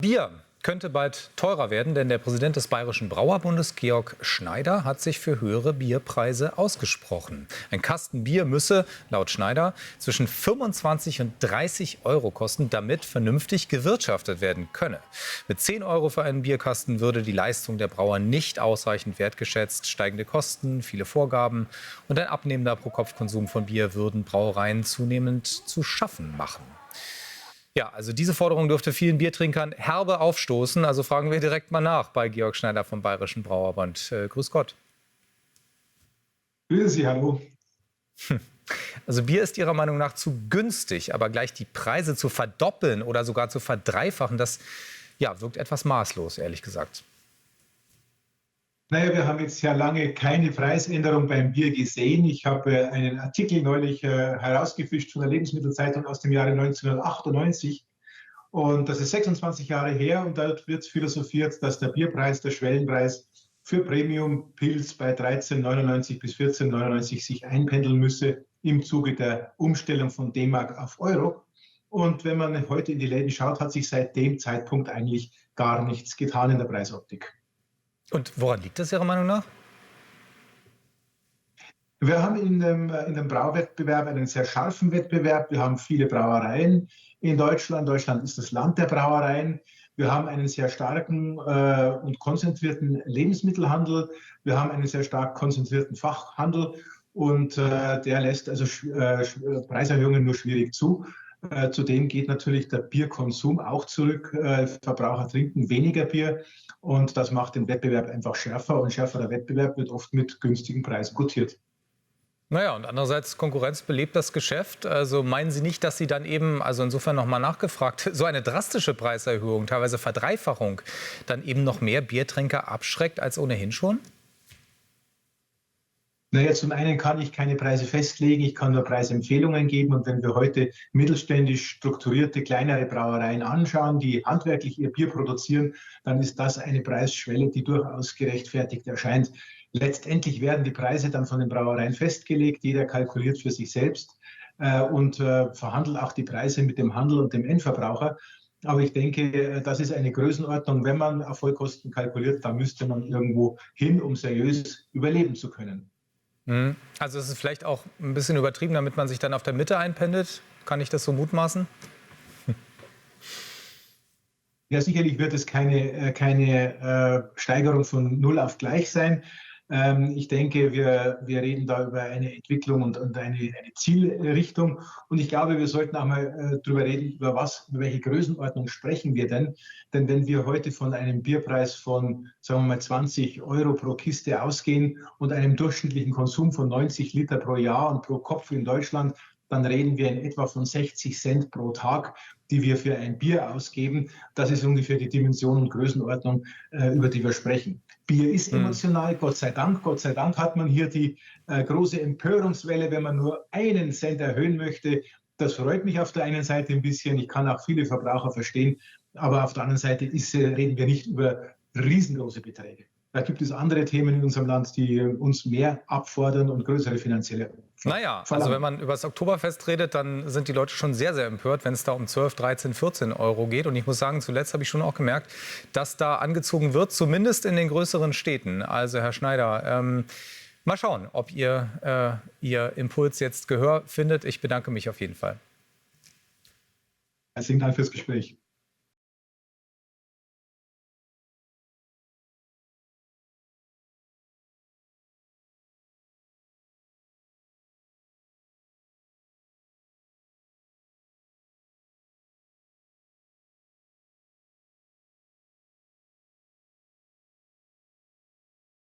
Bier könnte bald teurer werden, denn der Präsident des Bayerischen Brauerbundes, Georg Schneider, hat sich für höhere Bierpreise ausgesprochen. Ein Kasten Bier müsse, laut Schneider, zwischen 25 und 30 Euro kosten, damit vernünftig gewirtschaftet werden könne. Mit 10 Euro für einen Bierkasten würde die Leistung der Brauer nicht ausreichend wertgeschätzt. Steigende Kosten, viele Vorgaben und ein abnehmender Pro-Kopf-Konsum von Bier würden Brauereien zunehmend zu schaffen machen. Ja, also diese Forderung dürfte vielen Biertrinkern herbe aufstoßen. Also fragen wir direkt mal nach bei Georg Schneider vom Bayerischen Brauerbund. Grüß Gott. Grüße Sie, hallo. Also Bier ist Ihrer Meinung nach zu günstig, aber gleich die Preise zu verdoppeln oder sogar zu verdreifachen, das ja, wirkt etwas maßlos, ehrlich gesagt. Naja, wir haben jetzt ja lange keine Preisänderung beim Bier gesehen. Ich habe einen Artikel neulich herausgefischt von der Lebensmittelzeitung aus dem Jahre 1998. Und das ist 26 Jahre her. Und dort wird philosophiert, dass der Bierpreis, der Schwellenpreis für Premium-Pils bei 13,99 bis 14,99 sich einpendeln müsse im Zuge der Umstellung von D-Mark auf Euro. Und wenn man heute in die Läden schaut, hat sich seit dem Zeitpunkt eigentlich gar nichts getan in der Preisoptik. Und woran liegt das Ihrer Meinung nach? Wir haben in dem Brauwettbewerb einen sehr scharfen Wettbewerb. Wir haben viele Brauereien in Deutschland. Deutschland ist das Land der Brauereien. Wir haben einen sehr starken und konzentrierten Lebensmittelhandel. Wir haben einen sehr stark konzentrierten Fachhandel. Und der lässt also Preiserhöhungen nur schwierig zu. Zudem geht natürlich der Bierkonsum auch zurück. Verbraucher trinken weniger Bier und das macht den Wettbewerb einfach schärfer. Und schärferer Wettbewerb wird oft mit günstigen Preisen gutiert. Naja, und andererseits Konkurrenz belebt das Geschäft. Also meinen Sie nicht, dass Sie dann eben, also insofern nochmal nachgefragt, so eine drastische Preiserhöhung, teilweise Verdreifachung, dann eben noch mehr Biertrinker abschreckt als ohnehin schon? Naja, zum einen kann ich keine Preise festlegen, ich kann nur Preisempfehlungen geben. Und wenn wir heute mittelständisch strukturierte, kleinere Brauereien anschauen, die handwerklich ihr Bier produzieren, dann ist das eine Preisschwelle, die durchaus gerechtfertigt erscheint. Letztendlich werden die Preise dann von den Brauereien festgelegt. Jeder kalkuliert für sich selbst und verhandelt auch die Preise mit dem Handel und dem Endverbraucher. Aber ich denke, das ist eine Größenordnung. Wenn man auf Vollkosten kalkuliert, dann müsste man irgendwo hin, um seriös überleben zu können. Also es ist vielleicht auch ein bisschen übertrieben, damit man sich dann auf der Mitte einpendelt. Kann ich das so mutmaßen? Ja, sicherlich wird es keine Steigerung von null auf gleich sein. Ich denke, wir reden da über eine Entwicklung und eine Zielrichtung. Und ich glaube, wir sollten auch mal darüber reden, über welche Größenordnung sprechen wir denn? Denn wenn wir heute von einem Bierpreis von, sagen wir mal, 20 Euro pro Kiste ausgehen und einem durchschnittlichen Konsum von 90 Liter pro Jahr und pro Kopf in Deutschland, dann reden wir in etwa von 60 Cent pro Tag, die wir für ein Bier ausgeben. Das ist ungefähr die Dimension und Größenordnung, über die wir sprechen. Bier ist emotional, Gott sei Dank. Gott sei Dank hat man hier die große Empörungswelle, wenn man nur einen Cent erhöhen möchte. Das freut mich auf der einen Seite ein bisschen. Ich kann auch viele Verbraucher verstehen. Aber auf der anderen Seite reden wir nicht über riesengroße Beträge. Da gibt es andere Themen in unserem Land, die uns mehr abfordern und größere finanzielle Naja, verlangen. also wenn man über das Oktoberfest redet, dann sind die Leute schon sehr, sehr empört, wenn es da um 12, 13, 14 Euro geht. Und ich muss sagen, zuletzt habe ich schon auch gemerkt, dass da angezogen wird, zumindest in den größeren Städten. Also Herr Schneider, mal schauen, ob Ihr Impuls jetzt Gehör findet. Ich bedanke mich auf jeden Fall. Herzlichen Dank fürs Gespräch.